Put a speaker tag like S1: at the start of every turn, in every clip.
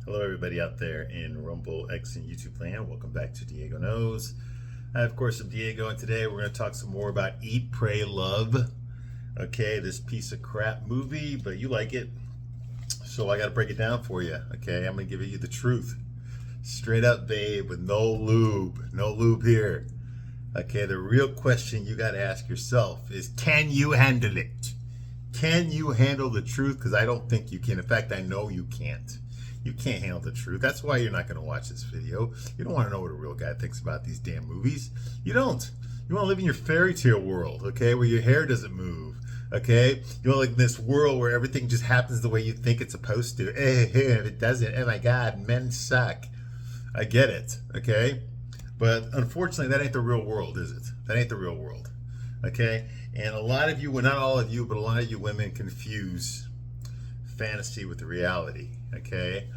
S1: Hello, everybody out there in Rumble, X, and YouTube land. Welcome back to Diego Knows. I, of course, am Diego, and today we're going to talk some more about Eat, Pray, Love. Okay, this piece of crap movie, but you like it, so I got to break it down for you. Okay, I'm going to give you the truth. Straight up, babe, with no lube. No lube here. Okay, the real question you got to ask yourself is, can you handle it? Can you handle the truth? Because I don't think you can. In fact, I know you can't. You can't handle the truth. That's why you're not going to watch this video. You don't want to know what a real guy thinks about these damn movies. You don't. You want to live in your fairy tale world, okay, where your hair doesn't move, okay? You want to live in this world where everything just happens the way you think it's supposed to. If it doesn't, oh my God, men suck. I get it, okay? But unfortunately, that ain't the real world, is it? That ain't the real world, okay? And a lot of you, well, not all of you, but a lot of you women confuse fantasy with the reality, okay?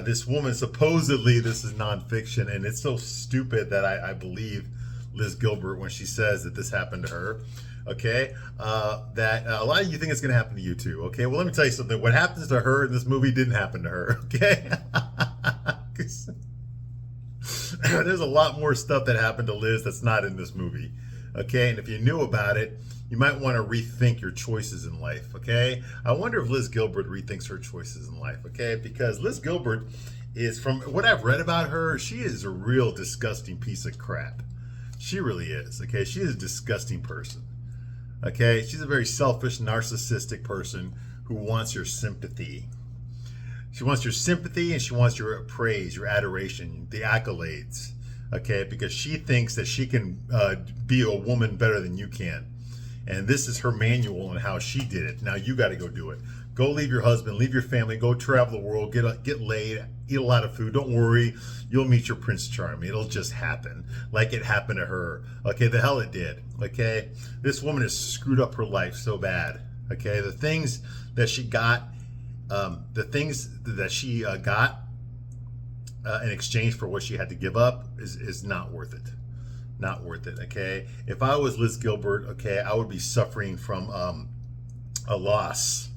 S1: This woman, supposedly this is nonfiction, and it's so stupid that I believe Liz Gilbert when she says that this happened to her, okay? That a lot of you think it's going to happen to you too, okay? Well, let me tell you something. What happens to her in this movie didn't happen to her, okay? There's a lot more stuff that happened to Liz that's not in this movie, okay? And if you knew about it, you might want to rethink your choices in life, okay? I wonder if Liz Gilbert rethinks her choices in life, okay? Because Liz Gilbert is, from what I've read about her, she is a real disgusting piece of crap. She really is, okay? She is a disgusting person, okay? She's a very selfish, narcissistic person who wants your sympathy. She wants your sympathy, and she wants your praise, your adoration, the accolades, okay? Because she thinks that she can be a woman better than you can. And this is her manual on how she did it. Now you got to go do it. Go leave your husband, leave your family, go travel the world, get laid, eat a lot of food. Don't worry, you'll meet your Prince Charming. It'll just happen like it happened to her. Okay, the hell it did. Okay, this woman has screwed up her life so bad. Okay, the things that she got, in exchange for what she had to give up is not worth it. Not worth it, okay? If I was Liz Gilbert, okay, I would be suffering from a loss,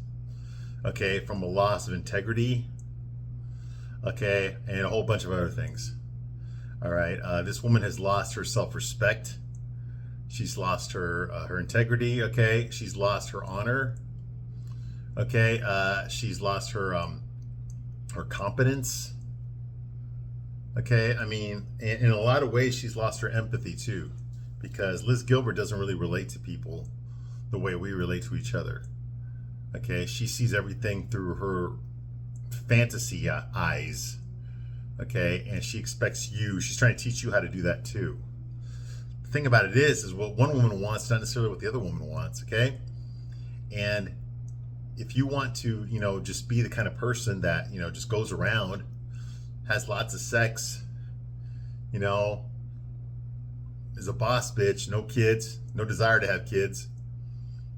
S1: okay, from a loss of integrity, okay, and a whole bunch of other things. All right, this woman has lost her self-respect. She's lost her integrity, okay? She's lost her honor, okay? She's lost her competence. Okay, I mean, in a lot of ways, she's lost her empathy too, because Liz Gilbert doesn't really relate to people the way we relate to each other. Okay, she sees everything through her fantasy eyes. Okay, and she expects you, she's trying to teach you how to do that too. The thing about it is what one woman wants, not necessarily what the other woman wants, okay? And if you want to, just be the kind of person that, just goes around, has lots of sex, is a boss bitch, no kids, no desire to have kids,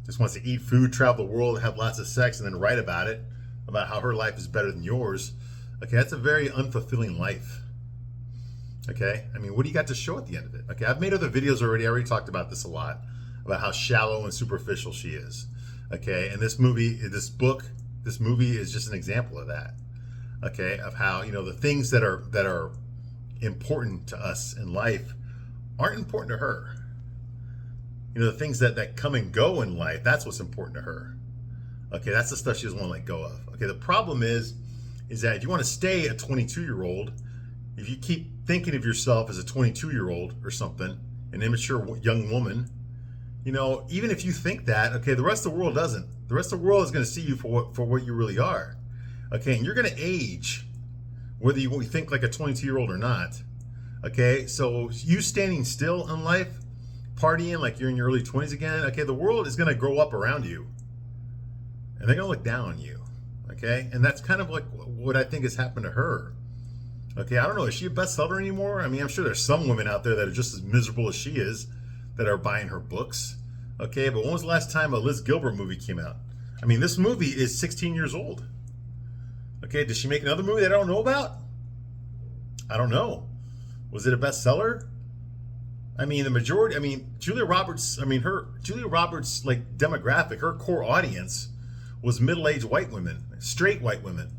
S1: just wants to eat food, travel the world, have lots of sex, and then write about it, about how her life is better than yours. Okay, that's a very unfulfilling life. Okay, I mean, what do you got to show at the end of it? Okay, I've made other videos already. I already talked about this a lot, about how shallow and superficial she is. Okay, and this movie is just an example of that. Okay, of how, the things that are important to us in life aren't important to her. The things that come and go in life, that's what's important to her. Okay, that's the stuff she doesn't want to let go of. Okay, the problem is that if you want to stay a 22-year-old, if you keep thinking of yourself as a 22-year-old or something, an immature young woman, even if you think that, okay, the rest of the world doesn't. The rest of the world is going to see you for what you really are. Okay, and you're going to age whether you think like a 22-year-old or not. Okay, so you standing still in life, partying like you're in your early 20s again, okay, the world is going to grow up around you. And they're going to look down on you. Okay, and that's kind of like what I think has happened to her. Okay, I don't know, is she a bestseller anymore? I mean, I'm sure there's some women out there that are just as miserable as she is that are buying her books. Okay, but when was the last time a Liz Gilbert movie came out? I mean, this movie is 16 years old. Okay, did she make another movie that I don't know about? I don't know. Was it a bestseller? I mean, Julia Roberts like demographic, her core audience was middle-aged white women, straight white women.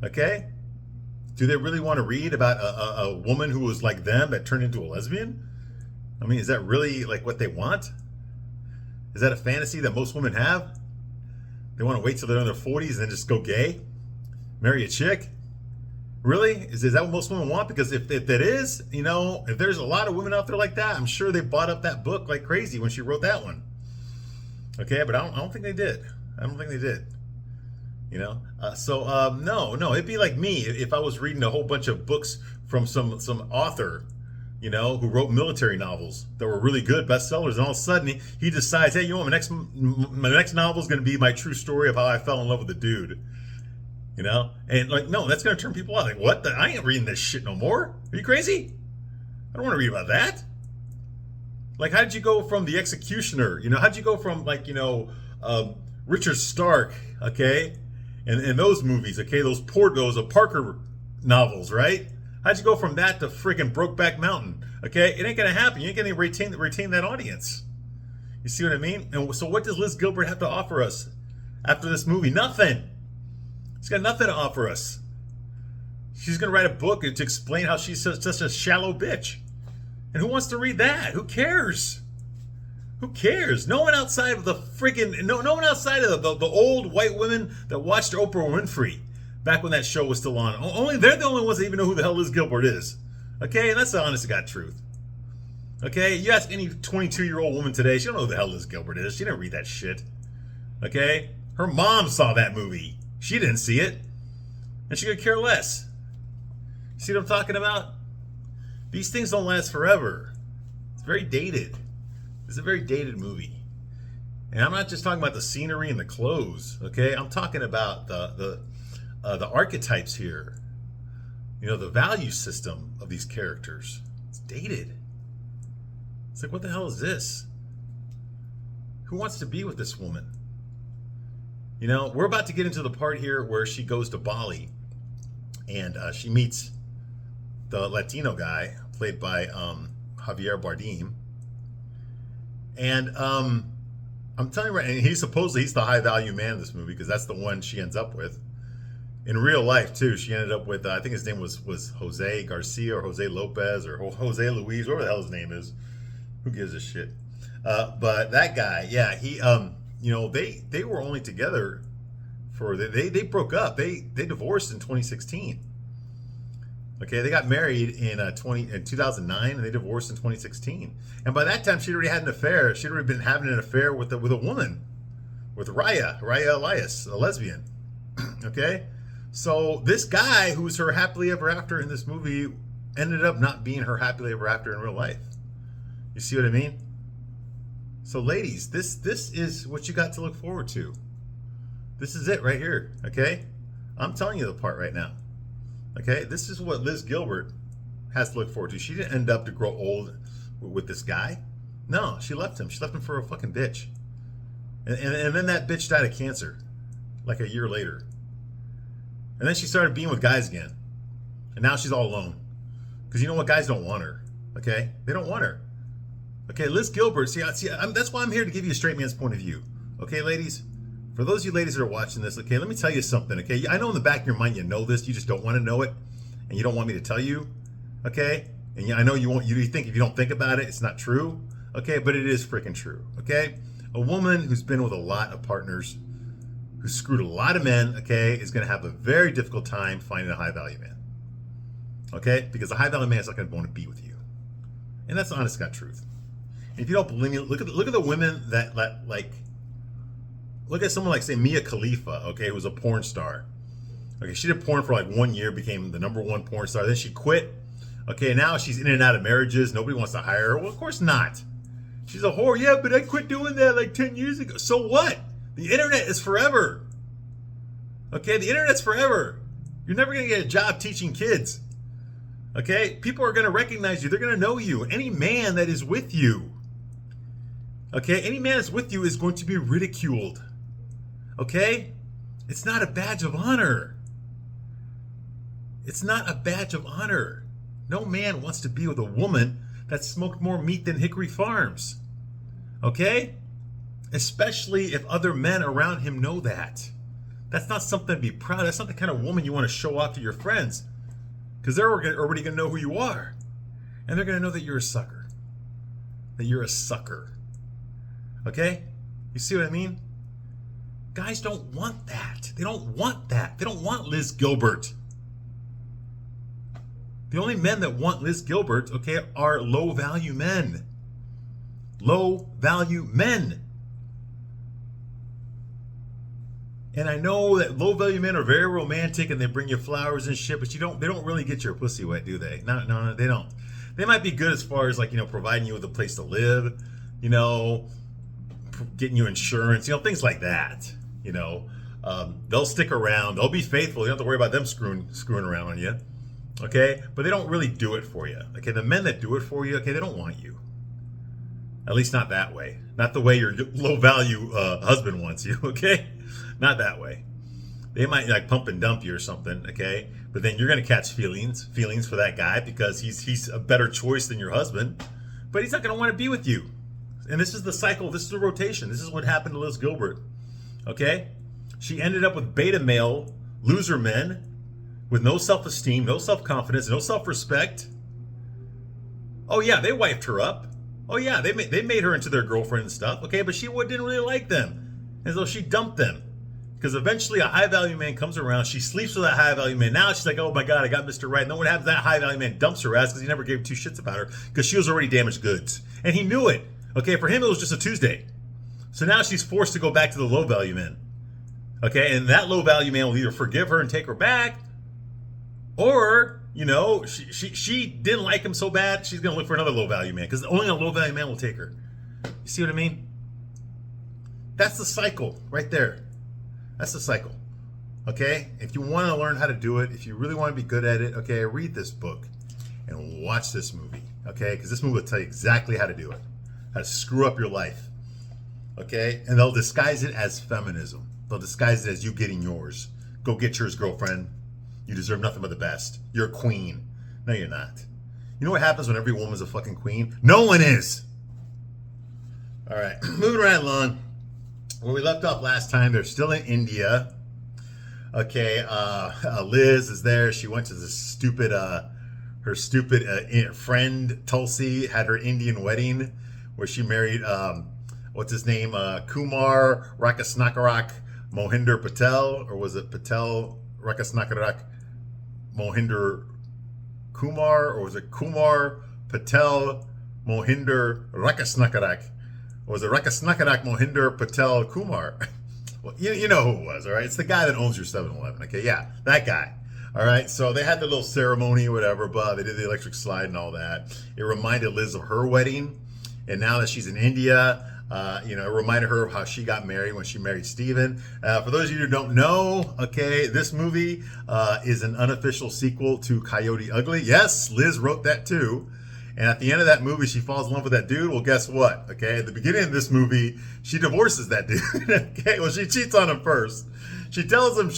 S1: Okay? Do they really want to read about a woman who was like them that turned into a lesbian? I mean, is that really like what they want? Is that a fantasy that most women have? They want to wait till they're in their 40s and then just go gay? Marry a chick? Really? Is that what most women want? Because if that is, if there's a lot of women out there like that, I'm sure they bought up that book like crazy when she wrote that one. Okay, but I don't think they did. I don't think they did. No, it'd be like me if I was reading a whole bunch of books from some author, who wrote military novels that were really good bestsellers, and all of a sudden he decides, hey, my next novel is going to be my true story of how I fell in love with a dude. And like, no, that's going to turn people out. Like, what? I ain't reading this shit no more. Are you crazy? I don't want to read about that. Like, how did you go from The Executioner? How did you go from Richard Stark, okay, and those movies, okay, those Parker novels, right? How'd you go from that to freaking Brokeback Mountain? Okay, it ain't gonna happen. You ain't gonna retain that audience. You see what I mean? And so, what does Liz Gilbert have to offer us after this movie? Nothing. She's got nothing to offer us. She's going to write a book to explain how she's such a shallow bitch. And who wants to read that? Who cares? Who cares? No one outside of the no one outside of the old white women that watched Oprah Winfrey back when that show was still on. They're the only ones that even know who the hell Liz Gilbert is. Okay? And that's the honest to God truth. Okay? You ask any 22-year-old woman today, she don't know who the hell Liz Gilbert is. She didn't read that shit. Okay? Her mom saw that movie. She didn't see it. And she could care less. See what I'm talking about? These things don't last forever. It's very dated. It's a very dated movie. And I'm not just talking about the scenery and the clothes, okay? I'm talking about the archetypes here. The value system of these characters. It's dated. It's like, what the hell is this? Who wants to be with this woman? We're about to get into the part here where she goes to Bali and she meets the Latino guy played by Javier Bardem. And I'm telling you right, and he's the high value man in this movie because that's the one she ends up with. In real life too, she ended up with I think his name was Jose Garcia or Jose Lopez or Jose Luis, whatever the hell his name is. Who gives a shit? But that guy, yeah, he they were only together for they broke up. They divorced in 2016. Okay, they got married in 2009 and they divorced in 2016. And by that time, she'd already had an affair. She'd already been having an affair with a woman, with Raya Elias, a lesbian. Okay, so this guy who's her happily ever after in this movie ended up not being her happily ever after in real life. You see what I mean? So ladies, this is what you got to look forward to. This is it right here, okay? I'm telling you the part right now. Okay? This is what Liz Gilbert has to look forward to. She didn't end up to grow old with this guy. No, she left him. She left him for a fucking bitch. And then that bitch died of cancer like a year later. And then she started being with guys again. And now she's all alone. Because you know what? Guys don't want her. Okay? They don't want her. Okay, Liz Gilbert, that's why I'm here to give you a straight man's point of view. Okay, ladies? For those of you ladies that are watching this, okay, let me tell you something, okay? I know in the back of your mind you know this, you just don't want to know it, and you don't want me to tell you, okay? And I know you think if you don't think about it, it's not true, okay? But it is freaking true, okay? A woman who's been with a lot of partners, who screwed a lot of men, okay, is going to have a very difficult time finding a high-value man, okay? Because a high-value man is not going to want to be with you. And that's the honest God truth. If you don't believe me, look at the women that like, look at someone like, say, Mia Khalifa, okay, who was a porn star. Okay, she did porn for like 1 year, became the #1 porn star. Then she quit. Okay, now she's in and out of marriages. Nobody wants to hire her. Well, of course not. She's a whore. Yeah, but I quit doing that like 10 years ago. So what? The internet is forever. Okay, the internet's forever. You're never going to get a job teaching kids. Okay, people are going to recognize you. They're going to know you. Any man that is with you, okay, any man that's with you is going to be ridiculed. Okay? It's not a badge of honor. It's not a badge of honor. No man wants to be with a woman that smoked more meat than Hickory Farms. Okay? Especially if other men around him know that. That's not something to be proud of. That's not the kind of woman you want to show off to your friends. Because they're already going to know who you are. And they're going to know that you're a sucker. That you're a sucker. Okay? You see what I mean? Guys don't want that. They don't want that. They don't want Liz Gilbert. The only men that want Liz Gilbert, okay, are low-value men. Low-value men. And I know that low-value men are very romantic and they bring you flowers and shit, but they don't really get your pussy wet, do they? No, they don't. They might be good as far as, like, you know, providing you with a place to live, you know, getting you insurance, you know, things like that. You know, they'll stick around. They'll be faithful. You don't have to worry about them screwing around on you. Okay? But they don't really do it for you. Okay? The men that do it for you, okay, they don't want you. At least not that way. Not the way your low-value husband wants you, okay? Not that way. They might, like, pump and dump you or something, okay? But then you're going to catch feelings for that guy because he's a better choice than your husband. But he's not going to want to be with you. And this is the cycle. This is the rotation. This is what happened to Liz Gilbert. Okay? She ended up with beta male loser men with no self-esteem, no self-confidence, no self-respect. Oh yeah, they wiped her up. Oh yeah, they made her into their girlfriend and stuff. Okay, but she didn't really like them. And so she dumped them. Because eventually a high-value man comes around. She sleeps with that high-value man. Now she's like, oh my God, I got Mr. Right. And then what happens? That high-value man dumps her ass because he never gave two shits about her because she was already damaged goods. And he knew it. Okay, for him it was just a Tuesday. So now she's forced to go back to the low-value men. Okay, and that low-value man will either forgive her and take her back, or, you know, she didn't like him so bad, she's going to look for another low-value man, because only a low-value man will take her. You see what I mean? That's the cycle right there. That's the cycle. Okay? If you want to learn how to do it, if you really want to be good at it, okay, read this book and watch this movie. Okay? Because this movie will tell you exactly how to do it. How to screw up your life. Okay? And they'll disguise it as feminism. They'll disguise it as you getting yours. Go get yours, girlfriend. You deserve nothing but the best. You're a queen. No, you're not. You know what happens when every woman's a fucking queen? No one is. All right. Moving right along. Where we left off last time, they're still in India. Okay. Liz is there. She went to this her stupid friend Tulsi had her Indian wedding where she married, what's his name? Kumar Rakasnakarak Mohinder Patel, or was it Patel Rakasnakarak Mohinder Kumar, or was it Kumar Patel Mohinder Rakasnakarak? Or was it Rakasnakarak Mohinder Patel Kumar? Well, you know who it was, all right? It's the guy that owns your 7-Eleven, okay? Yeah, that guy. All right, so they had the little ceremony or whatever, but they did the electric slide and all that. It reminded Liz of her wedding. And now that she's in India, it reminded her of how she got married when she married Steven. For those of you who don't know, okay, this movie is an unofficial sequel to Coyote Ugly. Yes, Liz wrote that too. And at the end of that movie, she falls in love with that dude. Well, guess what? Okay, at the beginning of this movie, she divorces that dude. Okay, well, she cheats on him first. She tells him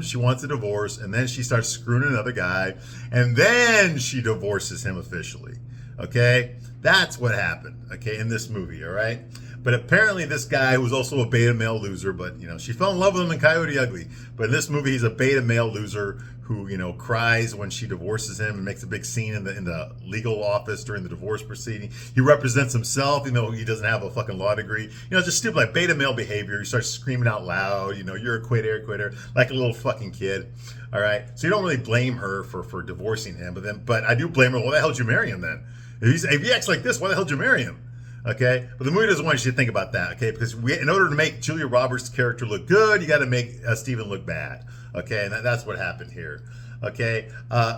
S1: she wants a divorce, and then she starts screwing another guy, and then she divorces him officially. Okay? That's what happened, okay, in this movie, all right? But apparently this guy was also a beta male loser, but, she fell in love with him in Coyote Ugly. But in this movie, he's a beta male loser who, cries when she divorces him and makes a big scene in the legal office during the divorce proceeding. He represents himself, he doesn't have a fucking law degree. Just stupid, like beta male behavior. He starts screaming out loud, you're a quitter, like a little fucking kid. All right? So you don't really blame her for divorcing him, but I do blame her. Why the hell did you marry him then? If he acts like this, why the hell did you marry him? Okay, but the movie doesn't want you to think about that. Okay, because in order to make Julia Roberts' character look good, you got to make Steven look bad. Okay, and that's what happened here. Okay,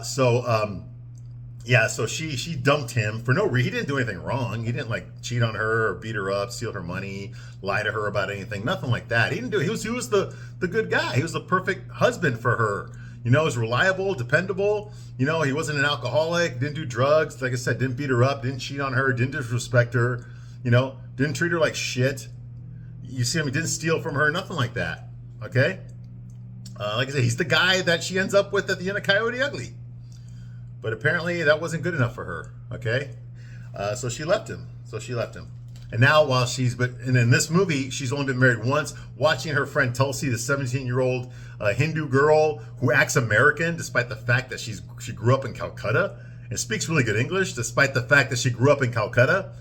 S1: so she dumped him for no reason. He didn't do anything wrong. He didn't cheat on her or beat her up, steal her money, lie to her about anything. Nothing like that. He didn't do it. He was the good guy. He was the perfect husband for her. He was reliable, dependable. He wasn't an alcoholic, didn't do drugs. Like I said, didn't beat her up, didn't cheat on her, didn't disrespect her. Didn't treat her like shit. You see him, he didn't steal from her, nothing like that. Okay? Like I said, he's the guy that she ends up with at the end of Coyote Ugly. But apparently that wasn't good enough for her. Okay? So she left him. And now and in this movie, she's only been married once, watching her friend Tulsi, the 17-year-old Hindu girl who acts American, despite the fact that she grew up in Calcutta and speaks really good English, despite the fact that she grew up in Calcutta.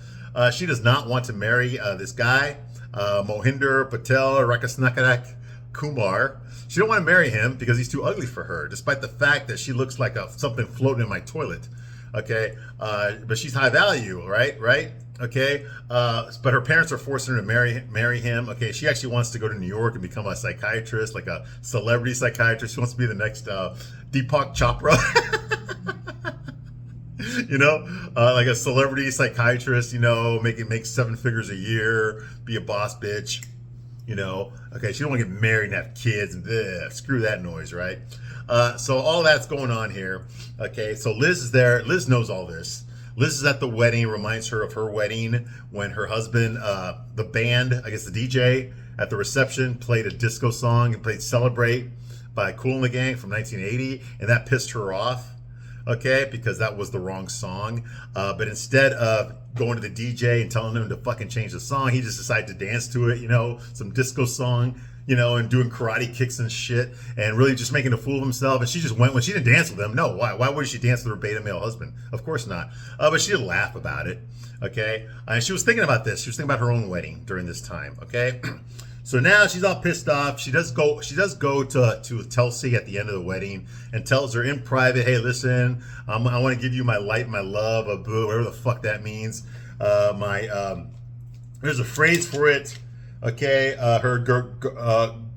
S1: She does not want to marry this guy, Mohinder Patel Rakasnakarak Kumar. She don't want to marry him because he's too ugly for her, despite the fact that she looks like something floating in my toilet. Okay, but she's high value, right? Okay, but her parents are forcing her to marry him. Okay, she actually wants to go to New York and become a psychiatrist, like a celebrity psychiatrist. She wants to be the next Deepak Chopra. Like a celebrity psychiatrist, make 7 figures a year, be a boss bitch, Okay, she don't want to get married and have kids and screw that noise, right? So all that's going on here. Okay, so Liz is there. Liz knows all this. Liz is at the wedding, reminds her of her wedding when her husband, the band, I guess the DJ at the reception, played a disco song and played Celebrate by Kool and the Gang from 1980, and that pissed her off. Okay, because that was the wrong song. But instead of going to the DJ and telling him to fucking change the song, he just decided to dance to it, some disco song, and doing karate kicks and shit, and really just making a fool of himself. And she just went, when she didn't dance with him. No, why? Why would she dance with her beta male husband? Of course not. But she did laugh about it. Okay, and she was thinking about this. She was thinking about her own wedding during this time. Okay. So now she's all pissed off. She does go to Tulsi at the end of the wedding and tells her in private, hey, listen, I want to give you my light, my love, whatever the fuck that means. There's a phrase for it. Okay, her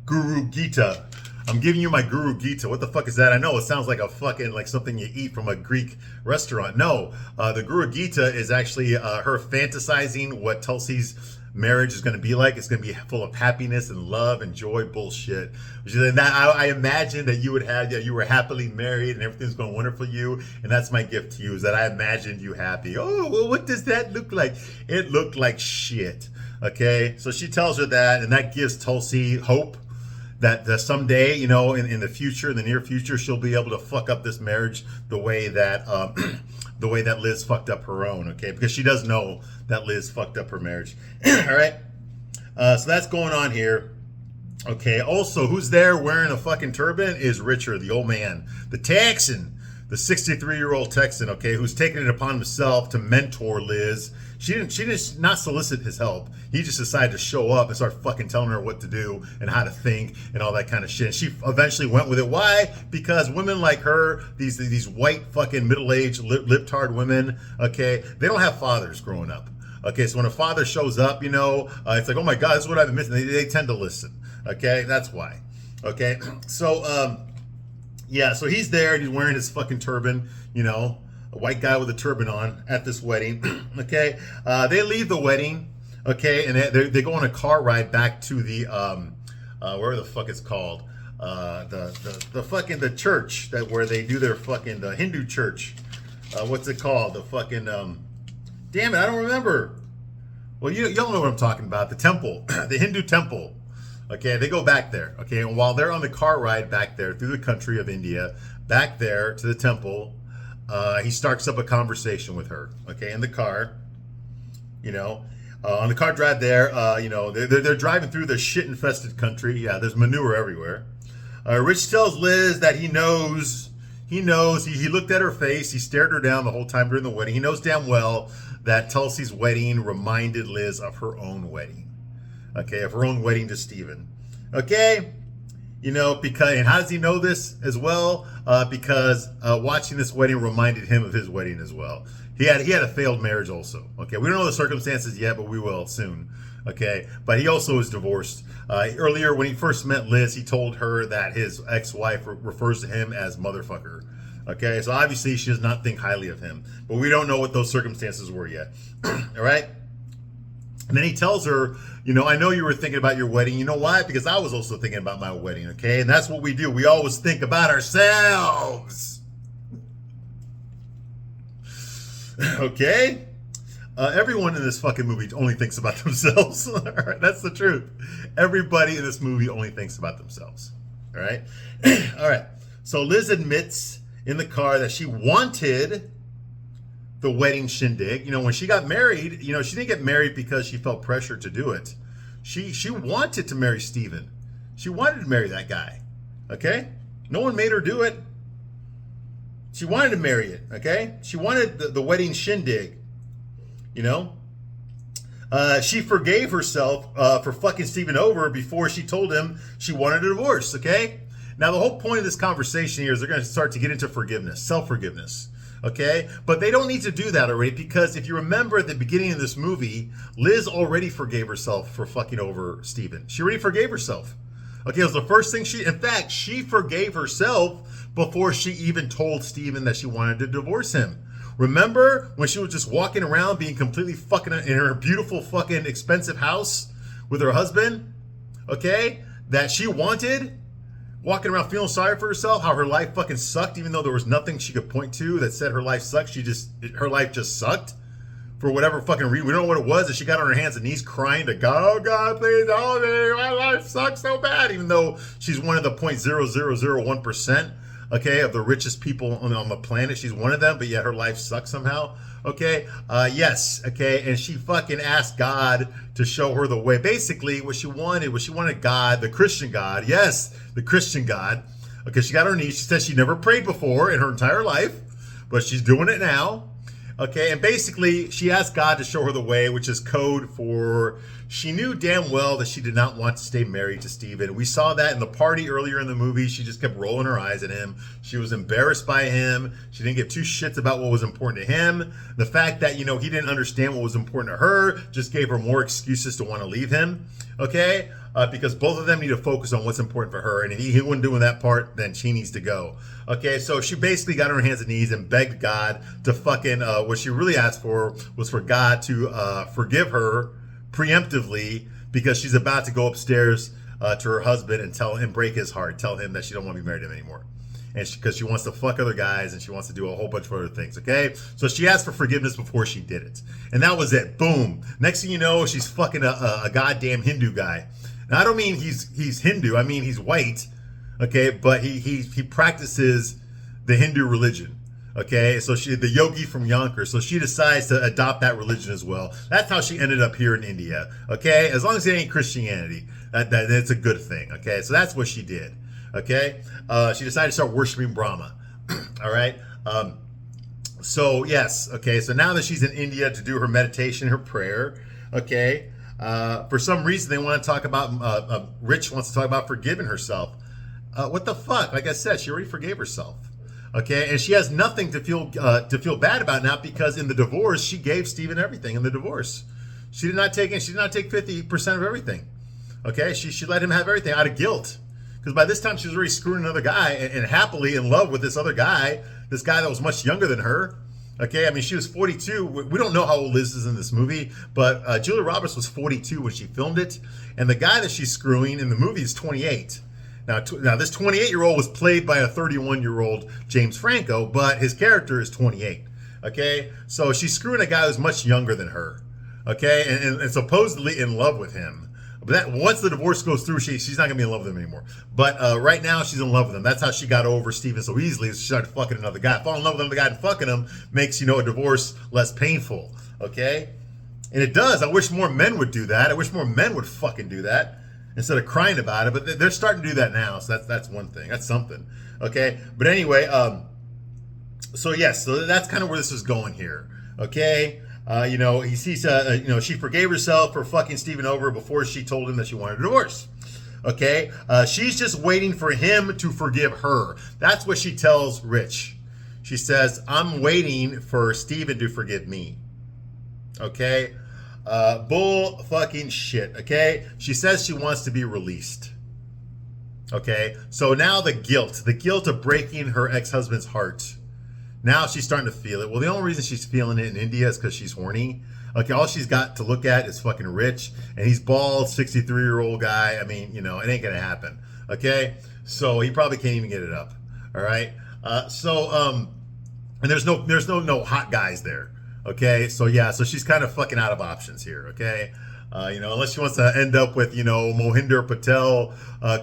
S1: Guru Gita. I'm giving you my Guru Gita. What the fuck is that? I know it sounds like like something you eat from a Greek restaurant. No, the Guru Gita is actually her fantasizing what Tulsi's marriage is going to be like. It's going to be full of happiness and love and joy. Bullshit. I imagine that you were happily married and everything's going wonderful for you, and that's my gift to you, is that I imagined you happy. Oh, well, what does that look like? It looked like shit. Okay, so she tells her that, and that gives Tulsi hope that someday, in the future, in the near future, she'll be able to fuck up this marriage the way that Liz fucked up her own. Okay, because she does know that Liz fucked up her marriage. All right, so that's going on here. Okay, also, who's there wearing a fucking turban is Richard, the old man, the Texan, the 63-year-old Texan. Okay, who's taken it upon himself to mentor Liz. She did not solicit his help. He just decided to show up and start fucking telling her what to do and how to think and all that kind of shit. And she eventually went with it. Why? Because women like her, these white fucking middle-aged libtard women, okay, they don't have fathers growing up. Okay, so when a father shows up, it's like, oh my God, this is what I've been missing. They tend to listen. Okay, that's why. Okay, so so he's there and he's wearing his fucking turban, a white guy with a turban on at this wedding. Okay, they leave the wedding. Okay, and they go on a car ride back to the where the fuck it's called, the church where they do their fucking the Hindu church. What's it called? The fucking damn it, I don't remember. Well, y'all know what I'm talking about. The temple, the Hindu temple. Okay, they go back there. Okay, and while they're on the car ride back there through the country of India, back there to the temple, he starts up a conversation with her. Okay, in the car, on the car drive there, they're driving through the shit-infested country. Yeah, there's manure everywhere. Rich tells Liz that he knows. He looked at her face. He stared her down the whole time during the wedding. He knows damn well that Tulsi's wedding reminded Liz of her own wedding. Okay, of her own wedding to Steven. Okay, because, and how does he know this as well? Because watching this wedding reminded him of his wedding as well. He had a failed marriage also. Okay, we don't know the circumstances yet, but we will soon. Okay, but he also is divorced. Earlier, when he first met Liz, he told her that his ex-wife refers to him as motherfucker. Okay, so obviously she does not think highly of him, but we don't know what those circumstances were yet. All right. And then he tells her, I know you were thinking about your wedding. You know why? Because I was also thinking about my wedding, okay? And that's what we do. We always think about ourselves. Okay? Everyone in this fucking movie only thinks about themselves. All right? That's the truth. Everybody in this movie only thinks about themselves. All right? All right. So Liz admits in the car that she wanted the wedding shindig. You know, when she got married, you know, she didn't get married because she felt pressure to do it. She wanted to marry Steven. She wanted to marry that guy. Okay? No one made her do it. She wanted to marry it. Okay? She wanted the wedding shindig. You know? She forgave herself for fucking Steven over before she told him she wanted a divorce. Okay? Now, the whole point of this conversation here is they're going to start to get into forgiveness, self-forgiveness. Okay? But they don't need to do that already, because if you remember at the beginning of this movie, Liz already forgave herself for fucking over Steven. She already forgave herself. Okay, it was the first thing in fact, she forgave herself before she even told Steven that she wanted to divorce him. Remember when she was just walking around being completely fucking in her beautiful fucking expensive house with her husband? Okay? That she wanted? Walking around feeling sorry for herself, how her life fucking sucked, even though there was nothing she could point to that said her life sucked. Her life just sucked for whatever fucking reason. We don't know what it was. And she got on her hands and knees crying to God, oh God, please help me. My life sucks so bad. Even though she's one of the 0.0001%, okay, of the richest people on the planet. She's one of them, but yet her life sucks somehow. Okay, yes, okay, and she fucking asked God to show her the way. Basically, what she wanted God, the Christian God, yes, the Christian God. Okay, she got on her knees. She said she never prayed before in her entire life, but she's doing it now. Okay, and basically, she asked God to show her the way, which is code for she knew damn well that she did not want to stay married to Steven. We saw that in the party earlier in the movie. She just kept rolling her eyes at him. She was embarrassed by him. She didn't give two shits about what was important to him. The fact that, you know, he didn't understand what was important to her just gave her more excuses to want to leave him. Okay? Because both of them need to focus on what's important for her. And if he wasn't doing that part, then she needs to go. Okay, so she basically got on her hands and knees and begged God to fucking, what she really asked for was for God to forgive her preemptively, because she's about to go upstairs to her husband and tell him, break his heart, tell him that she don't want to be married to him anymore. And because she wants to fuck other guys and she wants to do a whole bunch of other things, okay? So she asked for forgiveness before she did it. And that was it. Boom. Next thing you know, she's fucking a goddamn Hindu guy. Now, I don't mean he's Hindu. I mean he's white, okay? But he practices the Hindu religion, okay? So the yogi from Yonkers. So she decides to adopt that religion as well. That's how she ended up here in India, okay? As long as it ain't Christianity, that's a good thing, okay? So that's what she did, okay? She decided to start worshiping Brahma, all right? So yes, okay? So now that she's in India to do her meditation, her prayer, okay? For some reason, they want to talk about, Rich wants to talk about forgiving herself. What the fuck? Like I said, she already forgave herself. Okay, and she has nothing to feel bad about now, because in the divorce, she gave Steven everything in the divorce. She did not take 50% of everything. Okay, she let him have everything out of guilt. Because by this time, she was already screwing another guy and happily in love with this other guy, this guy that was much younger than her. Okay, I mean, she was 42. We don't know how old Liz is in this movie, but Julia Roberts was 42 when she filmed it. And the guy that she's screwing in the movie is 28. Now this 28-year-old was played by a 31-year-old James Franco, but his character is 28. Okay, so she's screwing a guy who's much younger than her. Okay, and supposedly in love with him. But that once the divorce goes through, she's not gonna be in love with him anymore. But right now she's in love with him. That's how she got over Steven so easily. She started fucking another guy. Falling in love with another guy and fucking him makes, you know, a divorce less painful. Okay, and it does. I wish more men would do that. I wish more men would fucking do that instead of crying about it. But they're starting to do that now. So that's one thing. That's something. Okay, but anyway, so yes, so that's kind of where this is going here. Okay. You know, he sees, you know, she forgave herself for fucking Steven over before she told him that she wanted a divorce. Okay? She's just waiting for him to forgive her. That's what she tells Rich. She says, I'm waiting for Steven to forgive me. Okay? Bull fucking shit. Okay? She says she wants to be released. Okay? So now the guilt of breaking her ex-husband's heart. Now she's starting to feel it. Well, the only reason she's feeling it in India is because she's horny. Okay, all she's got to look at is fucking Rich, and he's bald, 63-year-old guy. I mean, you know, it ain't gonna happen. Okay, so he probably can't even get it up. All right. And there's no hot guys there. Okay, so yeah, so she's kind of fucking out of options here. Okay. You know, unless she wants to end up with, you know, Mohinder Patel,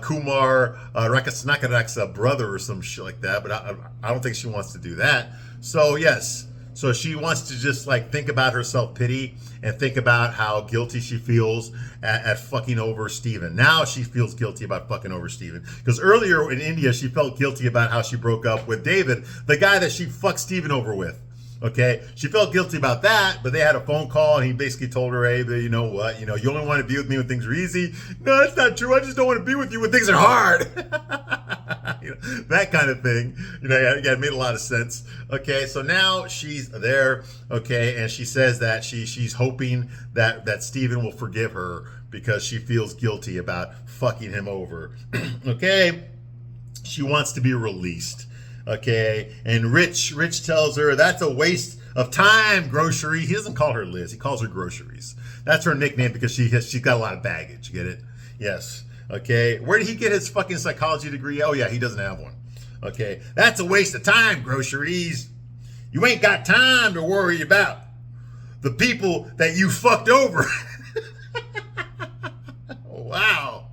S1: Kumar Rakasnakarak's brother or some shit like that. But I don't think she wants to do that. So, yes. So she wants to just like think about her self-pity and think about how guilty she feels at fucking over Steven. Now she feels guilty about fucking over Steven. Because earlier in India, she felt guilty about how she broke up with David, the guy that she fucked Steven over with. Okay, she felt guilty about that, but they had a phone call and he basically told her, hey, you know what, you only want to be with me when things are easy. No, that's not true. I just don't want to be with you when things are hard. That kind of thing. Yeah, it made a lot of sense. Okay, so now she's there, okay, and she says that she's hoping that Steven will forgive her because she feels guilty about fucking him over. Okay, she wants to be released. Okay, and Rich tells her that's a waste of time, Grocery. He doesn't call her Liz. He calls her Groceries. That's her nickname because she's got a lot of baggage. Get it? Yes. Okay. Where did he get his fucking psychology degree? Oh, yeah, he doesn't have one. Okay. That's a waste of time, Groceries. You ain't got time to worry about the people that you fucked over. Wow.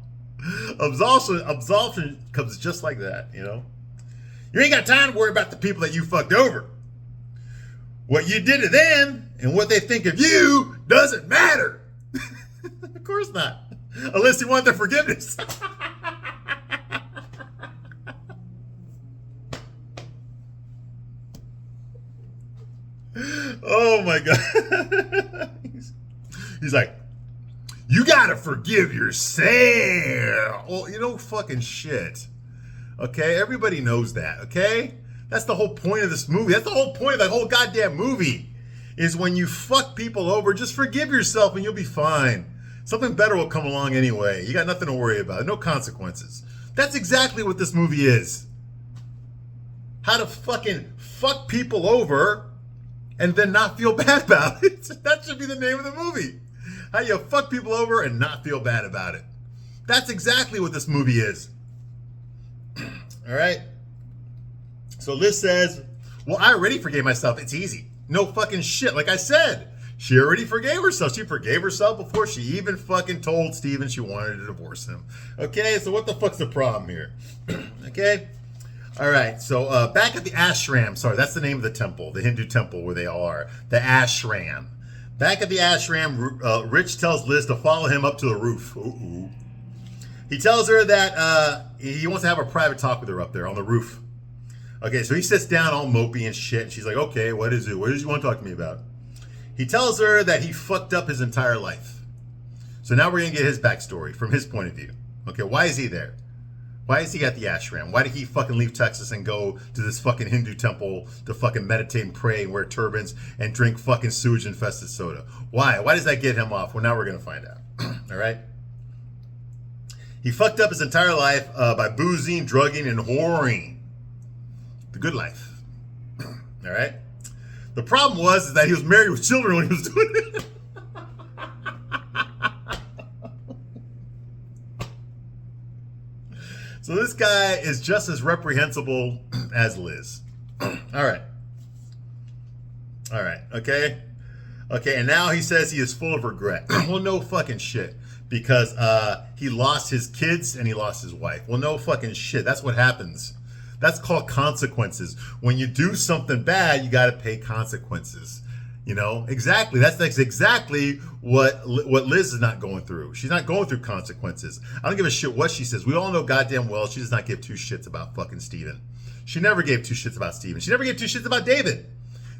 S1: Absolution comes just like that, You ain't got time to worry about the people that you fucked over. What you did to them and what they think of you doesn't matter. Of course not. Unless you want their forgiveness. Oh my God. He's like, you gotta forgive yourself. Well, fucking shit. Okay, everybody knows that, okay? That's the whole point of this movie. That's the whole point of that whole goddamn movie. Is when you fuck people over, just forgive yourself and you'll be fine. Something better will come along anyway. You got nothing to worry about. No consequences. That's exactly what this movie is. How to fucking fuck people over and then not feel bad about it. That should be the name of the movie. How you fuck people over and not feel bad about it. That's exactly what this movie is. All right. So Liz says, well, I already forgave myself. It's easy. No fucking shit. Like I said, she already forgave herself. She forgave herself before she even fucking told Steven she wanted to divorce him. Okay, so what the fuck's the problem here? Okay. All right, so back at the ashram. Sorry, that's the name of the temple, the Hindu temple where they all are. The ashram. Back at the ashram, Rich tells Liz to follow him up to the roof. Ooh. He tells her that he wants to have a private talk with her up there on the roof. Okay, so he sits down all mopey and shit. And she's like, okay, what is it? What does you want to talk to me about? He tells her that he fucked up his entire life. So now we're going to get his backstory from his point of view. Okay, why is he there? Why is he at the ashram? Why did he fucking leave Texas and go to this fucking Hindu temple to fucking meditate and pray and wear turbans and drink fucking sewage-infested soda? Why? Why does that get him off? Well, now we're going to find out. All right? He fucked up his entire life by boozing, drugging, and whoring. The good life. All right? The problem was that he was married with children when he was doing it. So this guy is just as reprehensible as Liz. All right. Okay, and now he says he is full of regret. Well, no fucking shit. Because he lost his kids and he lost his wife. Well, no fucking shit. That's what happens. That's called consequences. When you do something bad, you got to pay consequences. Exactly. That's exactly what Liz is not going through. She's not going through consequences. I don't give a shit what she says. We all know goddamn well she does not give two shits about fucking Steven. She never gave two shits about Steven. She never gave two shits about David.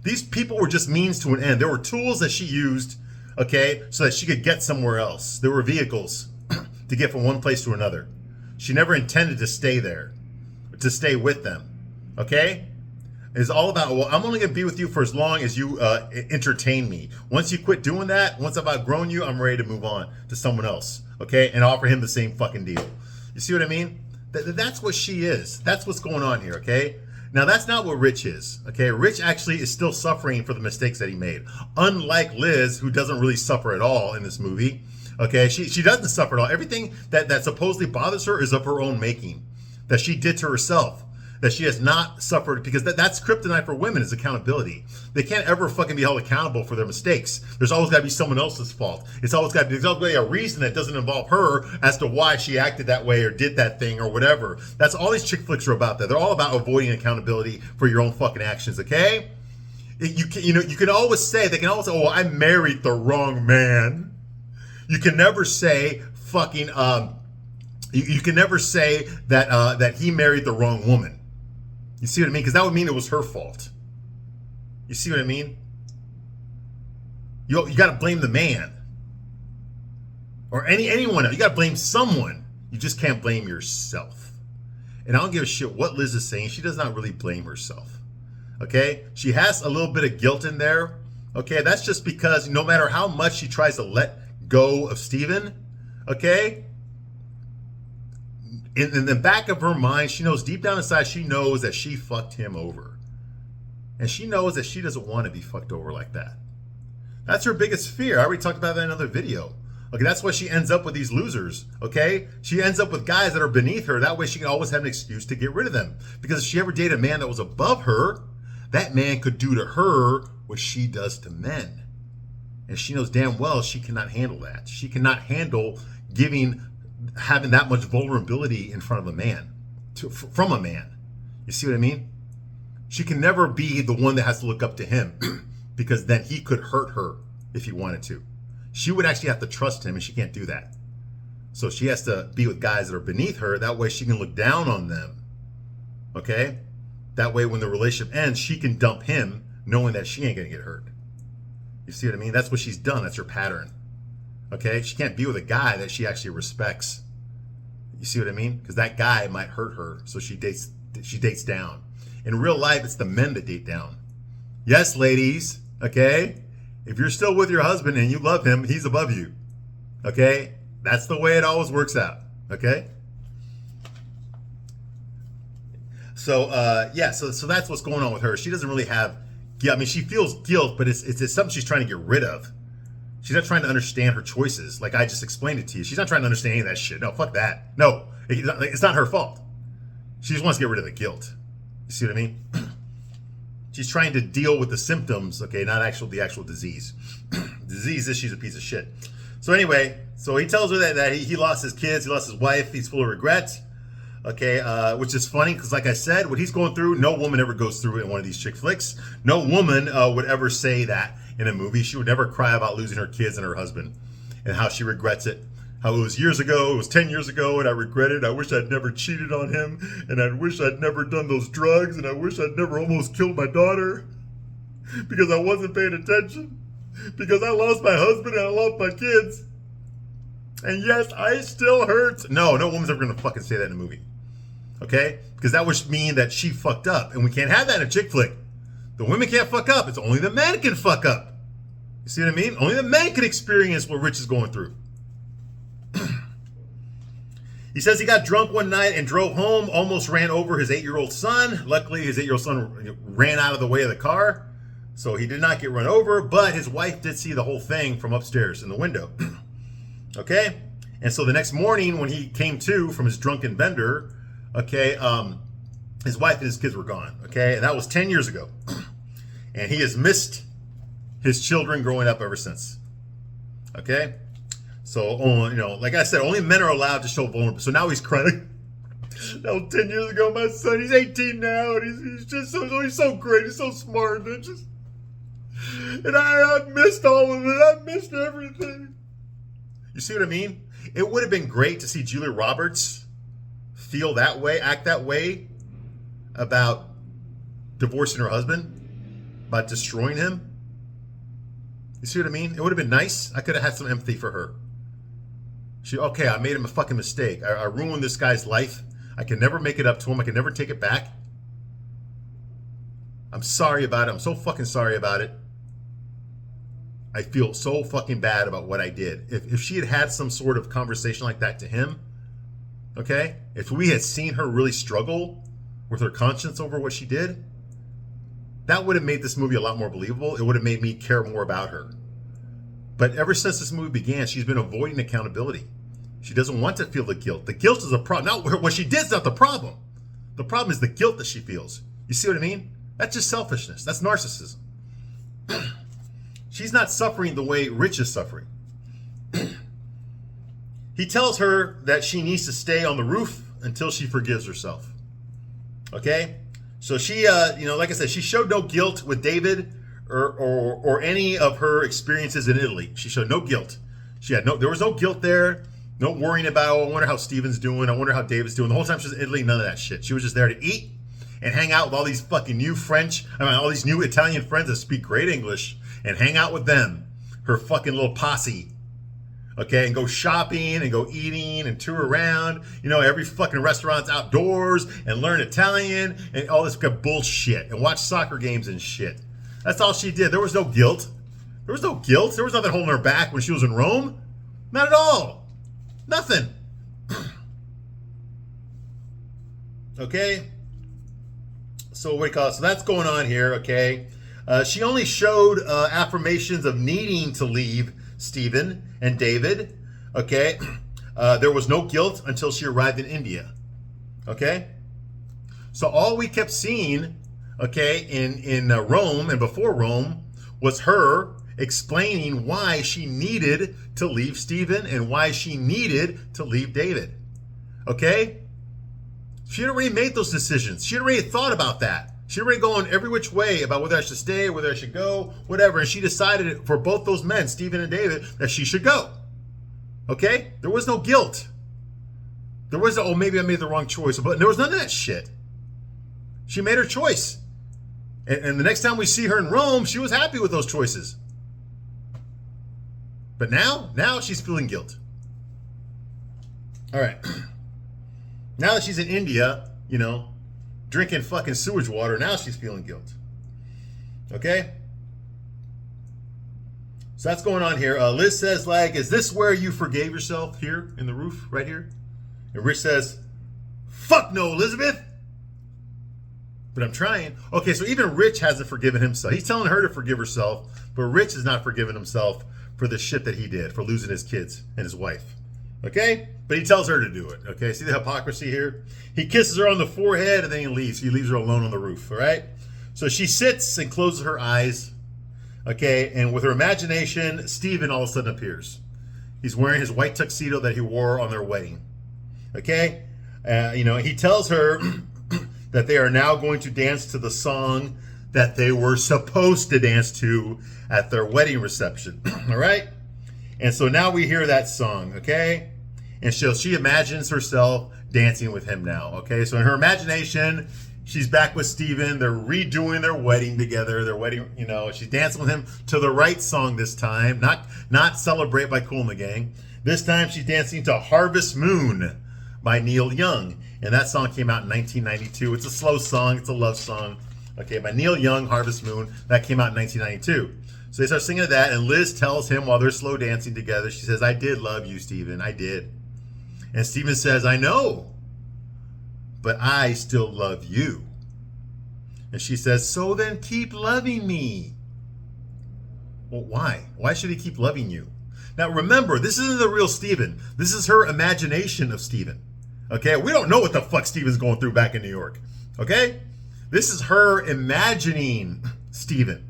S1: These people were just means to an end. There were tools that she used, okay, so that she could get somewhere else. There were vehicles to get from one place to another. She never intended to stay there, to stay with them, okay? It's all about, well, I'm only going to be with you for as long as you entertain me. Once you quit doing that, once I've outgrown you, I'm ready to move on to someone else, okay? And offer him the same fucking deal. You see what I mean? That's what she is. That's what's going on here, okay? Now, that's not what Rich is, okay? Rich actually is still suffering for the mistakes that he made. Unlike Liz, who doesn't really suffer at all in this movie, okay? She doesn't suffer at all. Everything that supposedly bothers her is of her own making, that she did to herself. That she has not suffered, because that's kryptonite for women is accountability. They can't ever fucking be held accountable for their mistakes. There's always got to be someone else's fault. There's always got to be a reason that doesn't involve her as to why she acted that way or did that thing or whatever. That's all these chick flicks are about. They're all about avoiding accountability for your own fucking actions, okay? You can always say, they can always say, oh, I married the wrong man. You can never say fucking, you can never say that he married the wrong woman. You see what I mean? Because that would mean it was her fault. You see what I mean? You got to blame the man. Or anyone else. You got to blame someone. You just can't blame yourself. And I don't give a shit what Liz is saying. She does not really blame herself. Okay? She has a little bit of guilt in there. Okay? That's just because no matter how much she tries to let go of Steven, okay? In the back of her mind, she knows deep down inside, she knows that she fucked him over. And she knows that she doesn't want to be fucked over like that. That's her biggest fear. I already talked about that in another video. Okay, that's why she ends up with these losers, okay? She ends up with guys that are beneath her. That way she can always have an excuse to get rid of them. Because if she ever dated a man that was above her, that man could do to her what she does to men. And she knows damn well she cannot handle that. She cannot handle having that much vulnerability in front of a man, from a man. You see what I mean? She can never be the one that has to look up to him because then he could hurt her if he wanted to. She would actually have to trust him, and she can't do that. So she has to be with guys that are beneath her. That way she can look down on them. Okay? That way when the relationship ends, she can dump him knowing that she ain't going to get hurt. You see what I mean? That's what she's done. That's her pattern. Okay? She can't be with a guy that she actually respects. You see what I mean? Because that guy might hurt her, so she dates down. In real life, it's the men that date down. Yes, ladies. Okay? If you're still with your husband and you love him, he's above you. Okay? That's the way it always works out. Okay? So, so that's what's going on with her. She doesn't really have guilt. I mean, she feels guilt, but it's something she's trying to get rid of. She's not trying to understand her choices. Like I just explained it to you. She's not trying to understand any of that shit. No, fuck that. No, it's not her fault. She just wants to get rid of the guilt. You see what I mean? She's trying to deal with the symptoms, okay, not the actual disease. Disease is she's a piece of shit. So anyway, so he tells her that he lost his kids, he lost his wife, he's full of regret. Okay, which is funny because like I said, what he's going through, no woman ever goes through it in one of these chick flicks. No woman would ever say that in a movie. She would never cry about losing her kids and her husband and how she regrets it. How it was years ago, it was 10 years ago, and I regret it. I wish I'd never cheated on him, and I wish I'd never done those drugs, and I wish I'd never almost killed my daughter because I wasn't paying attention, because I lost my husband and I lost my kids. And yes, I still hurt. No woman's ever gonna fucking say that in a movie. Okay? Because that would mean that she fucked up, and we can't have that in a chick flick. The women can't fuck up. It's only the men can fuck up. You see what I mean? Only the men can experience what Rich is going through. He says he got drunk one night and drove home, almost ran over his 8-year-old son. Luckily, his 8-year-old son ran out of the way of the car, so he did not get run over, but his wife did see the whole thing from upstairs in the window. Okay? And so the next morning when he came to from his drunken bender, okay, his wife and his kids were gone, okay? And that was 10 years ago. And he has missed his children growing up ever since. Okay? So, like I said, only men are allowed to show vulnerability. So now he's crying. That was 10 years ago, my son. He's 18 now, and he's just he's so great. He's so smart. And I missed all of it. I missed everything. You see what I mean? It would have been great to see Julia Roberts feel that way, act that way about divorcing her husband, about destroying him. You see what I mean? It would have been nice. I could have had some empathy for her. Okay, I made him a fucking mistake. I ruined this guy's life. I can never make it up to him. I can never take it back. I'm sorry about it. I'm so fucking sorry about it. I feel so fucking bad about what I did. If she had had some sort of conversation like that to him, okay? If we had seen her really struggle with her conscience over what she did, that would have made this movie a lot more believable. It would have made me care more about her. But ever since this movie began, she's been avoiding accountability. She doesn't want to feel the guilt. The guilt is a problem. Not what she did is not the problem. The problem is the guilt that she feels. You see what I mean? That's just selfishness. That's narcissism. She's not suffering the way Rich is suffering. He tells her that she needs to stay on the roof until she forgives herself. Okay? So she, like I said, she showed no guilt with David. or any of her experiences in Italy. She showed no guilt. There was no guilt there. No worrying about, oh, I wonder how Steven's doing. I wonder how David's doing. The whole time she was in Italy, none of that shit. She was just there to eat and hang out with all these fucking new all these new Italian friends that speak great English, and hang out with them, her fucking little posse. Okay, and go shopping and go eating and tour around. Every fucking restaurant's outdoors, and learn Italian and all this kind of bullshit, and watch soccer games and shit. That's all she did. There was no guilt. There was nothing holding her back when she was in Rome. Not at all. Nothing. Okay. So what do you call it? So that's going on here. Okay. She only showed affirmations of needing to leave Stephen and David. Okay. There was no guilt until she arrived in India. Okay. So all we kept seeing, okay, in Rome and before Rome was her explaining why she needed to leave Stephen and why she needed to leave David. Okay? She had already made those decisions. She had already thought about that. She had already gone every which way about whether I should stay, whether I should go, whatever. And she decided for both those men, Stephen and David, that she should go. Okay? There was no guilt. There was oh, maybe I made the wrong choice. But there was none of that shit. She made her choice. And the next time we see her in Rome, she was happy with those choices. But now she's feeling guilt. All right. Now that she's in India, drinking fucking sewage water, now she's feeling guilt. Okay? So that's going on here. Liz says, is this where you forgave yourself here in the roof, right here? And Rich says, fuck no, Elizabeth. But I'm trying. Okay, so even Rich hasn't forgiven himself. He's telling her to forgive herself, but Rich has not forgiven himself for the shit that he did, for losing his kids and his wife. Okay? But he tells her to do it. Okay? See the hypocrisy here? He kisses her on the forehead and then he leaves. He leaves her alone on the roof. All right? So she sits and closes her eyes. Okay? And with her imagination, Stephen all of a sudden appears. He's wearing his white tuxedo that he wore on their wedding. Okay? He tells her that they are now going to dance to the song that they were supposed to dance to at their wedding reception. All right? And so now we hear that song, okay? And she imagines herself dancing with him now, okay? So in her imagination, she's back with Stephen. They're redoing their wedding together. Their wedding, she's dancing with him to the right song this time, not Celebrate by Kool and the Gang. This time she's dancing to Harvest Moon by Neil Young. And that song came out in 1992. It's a slow song. It's a love song. Okay, by Neil Young, Harvest Moon. That came out in 1992. So they start singing that, and Liz tells him while they're slow dancing together, she says, I did love you, Stephen. I did. And Stephen says, I know, but I still love you. And she says, so then keep loving me. Well, why? Why should he keep loving you? Now, remember, this isn't the real Stephen. This is her imagination of Stephen. Okay? We don't know what the fuck Stephen's going through back in New York. Okay? This is her imagining Stephen.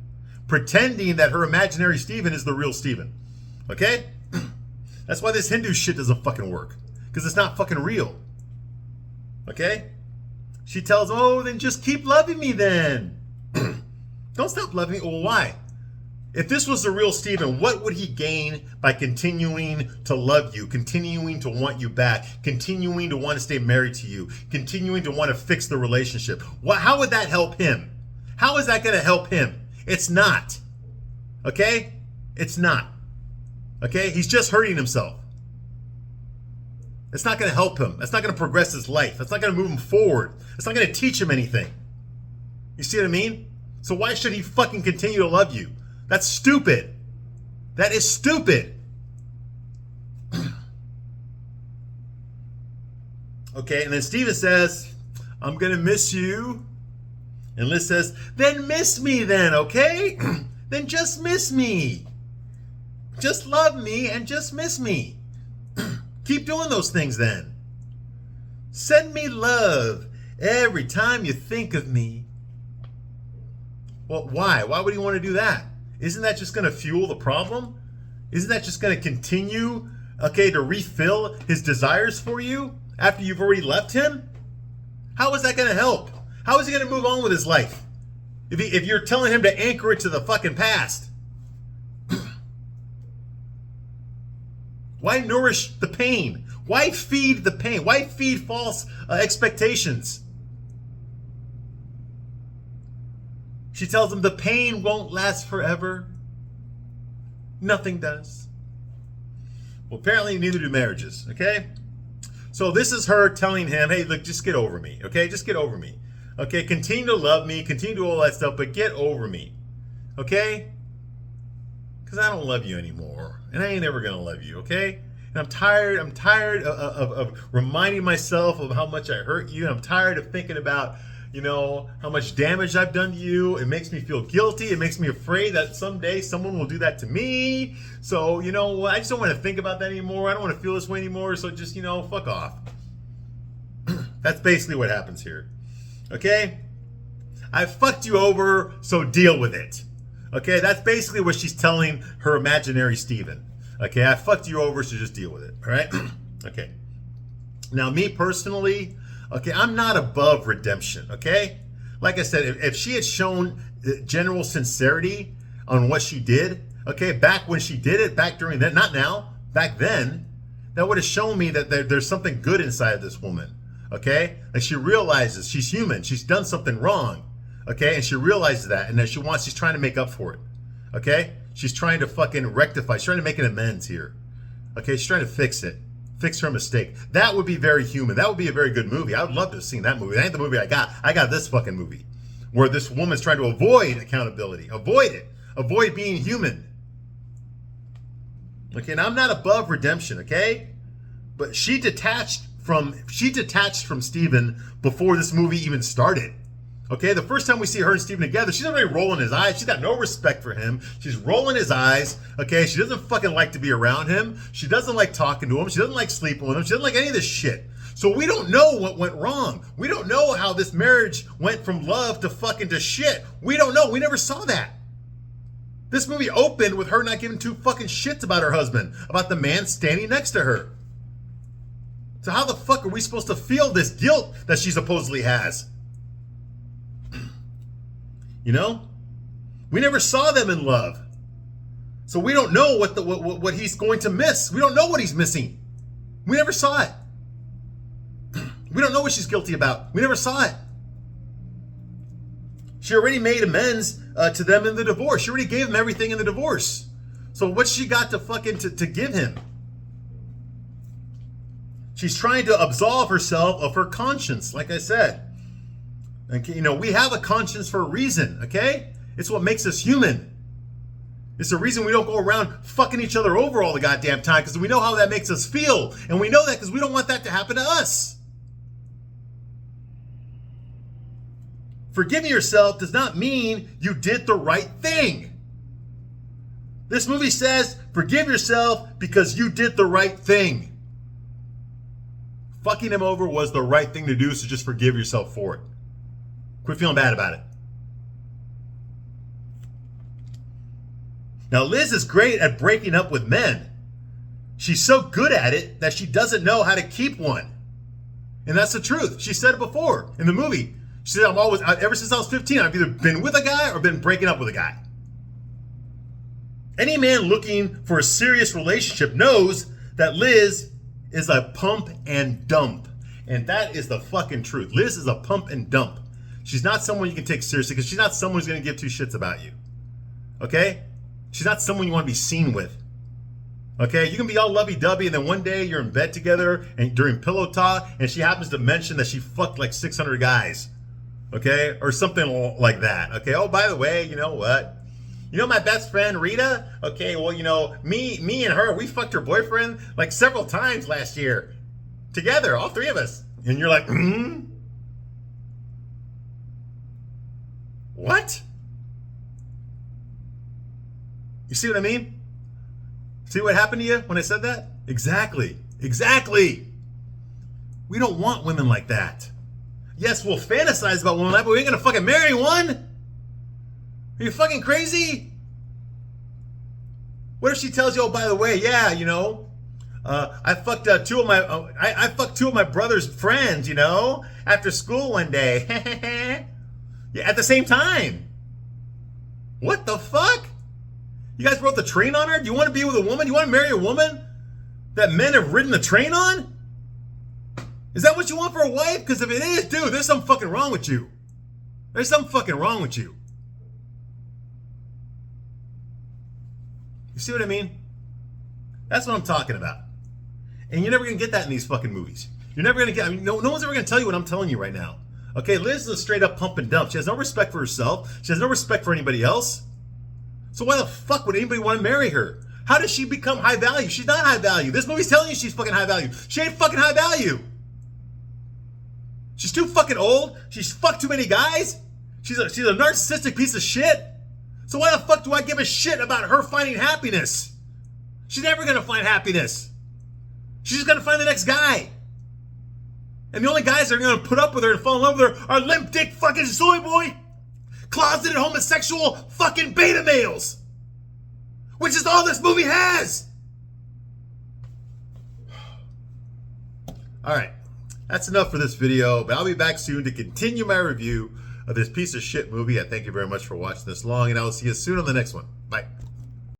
S1: Pretending that her imaginary Stephen is the real Stephen. Okay? That's why this Hindu shit doesn't fucking work. Because it's not fucking real. Okay? She tells, oh, then just keep loving me then. Don't stop loving me. Well, why? If this was the real Stephen, what would he gain by continuing to love you, continuing to want you back, continuing to want to stay married to you, continuing to want to fix the relationship? How would that help him? How is that going to help him? It's not. Okay? It's not. Okay? He's just hurting himself. It's not going to help him. That's not going to progress his life. That's not going to move him forward. It's not going to teach him anything. You see what I mean? So why should he fucking continue to love you? That's stupid. That is stupid. Okay, and then Stephen says, I'm going to miss you. And Liz says, then miss me then, okay? Then just miss me. Just love me and just miss me. Keep doing those things then. Send me love every time you think of me. Well, why? Why would he want to do that? Isn't that just going to fuel the problem? Isn't that just going to continue, okay, to refill his desires for you after you've already left him? How is that going to help? How is he going to move on with his life? If you're telling him to anchor it to the fucking past, why nourish the pain? Why feed the pain? Why feed false expectations? She tells him the pain won't last forever. Nothing does. Well, apparently neither do marriages, okay? So this is her telling him, hey, look, just get over me, okay? Just get over me. Okay, continue to love me, continue to do all that stuff, but get over me, okay? Because I don't love you anymore, and I ain't ever gonna love you, okay? And I'm tired of reminding myself of how much I hurt you. I'm tired of thinking about, you know, how much damage I've done to you. It makes me feel guilty. It makes me afraid that someday someone will do that to me. So, you know, I just don't want to think about that anymore. I don't want to feel this way anymore. So just, you know, fuck off. That's basically what happens here. Okay? I fucked you over, so deal with it. Okay? That's basically what she's telling her imaginary Steven. Okay? I fucked you over, so just deal with it. All right? Okay. Now, me personally, okay, I'm not above redemption, okay? Like I said, if she had shown general sincerity on what she did, okay, back when she did it, back during then, not now, back then, that would have shown me that there's something good inside of this woman, okay? Like she realizes she's human, she's done something wrong, okay? And she realizes that, and that she's trying to make up for it, okay? She's trying to fucking rectify, she's trying to make an amends here, okay? She's trying to fix it. Fix her mistake. That would be very human. That would be a very good movie. I would love to have seen that movie. That ain't the movie I got. I got this fucking movie where this woman's trying to avoid accountability. Avoid it. Avoid being human. Okay, now I'm not above redemption, okay? But she detached from Steven before this movie even started. Okay, the first time we see her and Steven together, she's already rolling his eyes. She's got no respect for him. She's rolling his eyes. Okay, she doesn't fucking like to be around him. She doesn't like talking to him. She doesn't like sleeping with him. She doesn't like any of this shit. So we don't know what went wrong. We don't know how this marriage went from love to fucking to shit. We don't know. We never saw that. This movie opened with her not giving two fucking shits about her husband, about the man standing next to her. So how the fuck are we supposed to feel this guilt that she supposedly has? You know, we never saw them in love, so we don't know what he's going to miss. We don't know what he's missing. We never saw it. We don't know what she's guilty about. We never saw it. She already made amends to them in the divorce. She already gave him everything in the divorce. So what's she got to fucking to give him? She's trying to absolve herself of her conscience, like I said. Okay, you know, we have a conscience for a reason, okay? It's what makes us human. It's the reason we don't go around fucking each other over all the goddamn time, because we know how that makes us feel. And we know that because we don't want that to happen to us. Forgiving yourself does not mean you did the right thing. This movie says, forgive yourself because you did the right thing. Fucking him over was the right thing to do, so just forgive yourself for it. Quit feeling bad about it. Now, Liz is great at breaking up with men. She's so good at it that she doesn't know how to keep one. And that's the truth. She said it before in the movie. She said, ever since I was 15, I've either been with a guy or been breaking up with a guy. Any man looking for a serious relationship knows that Liz is a pump and dump. And that is the fucking truth. Liz is a pump and dump. She's not someone you can take seriously because she's not someone who's going to give two shits about you. Okay? She's not someone you want to be seen with. Okay? You can be all lovey-dovey and then one day you're in bed together and during pillow talk and she happens to mention that she fucked like 600 guys. Okay? Or something like that. Okay? Oh, by the way, you know what? You know my best friend Rita? Okay, well, you know, me and her, we fucked her boyfriend like several times last year. Together, all three of us. And you're like, What? You see what I mean? See what happened to you when I said that? Exactly. Exactly. We don't want women like that. Yes, we'll fantasize about women like that, but we ain't gonna fucking marry one. Are you fucking crazy? What if she tells you, oh, by the way, yeah, you know, I fucked two of my brother's friends, you know, after school one day. Yeah, at the same time. What the fuck? You guys rode the train on her? Do you want to be with a woman? You want to marry a woman that men have ridden the train on? Is that what you want for a wife? Because if it is, dude, there's something fucking wrong with you. There's something fucking wrong with you. You see what I mean? That's what I'm talking about. And you're never going to get that in these fucking movies. You're never going to get, I mean, no one's ever going to tell you what I'm telling you right now. Okay, Liz is a straight up pump and dump. She has no respect for herself. She has no respect for anybody else. So why the fuck would anybody want to marry her? How does she become high value? She's not high value. This movie's telling you she's fucking high value. She ain't fucking high value. She's too fucking old. She's fucked too many guys. She's a narcissistic piece of shit. So why the fuck do I give a shit about her finding happiness? She's never gonna find happiness. She's just gonna find the next guy. And the only guys that are gonna put up with her and fall in love with her are limp dick fucking soy boy, closeted homosexual fucking beta males. Which is all this movie has. Alright, that's enough for this video, but I'll be back soon to continue my review of this piece of shit movie. I thank you very much for watching this long, and I will see you soon on the next one. Bye.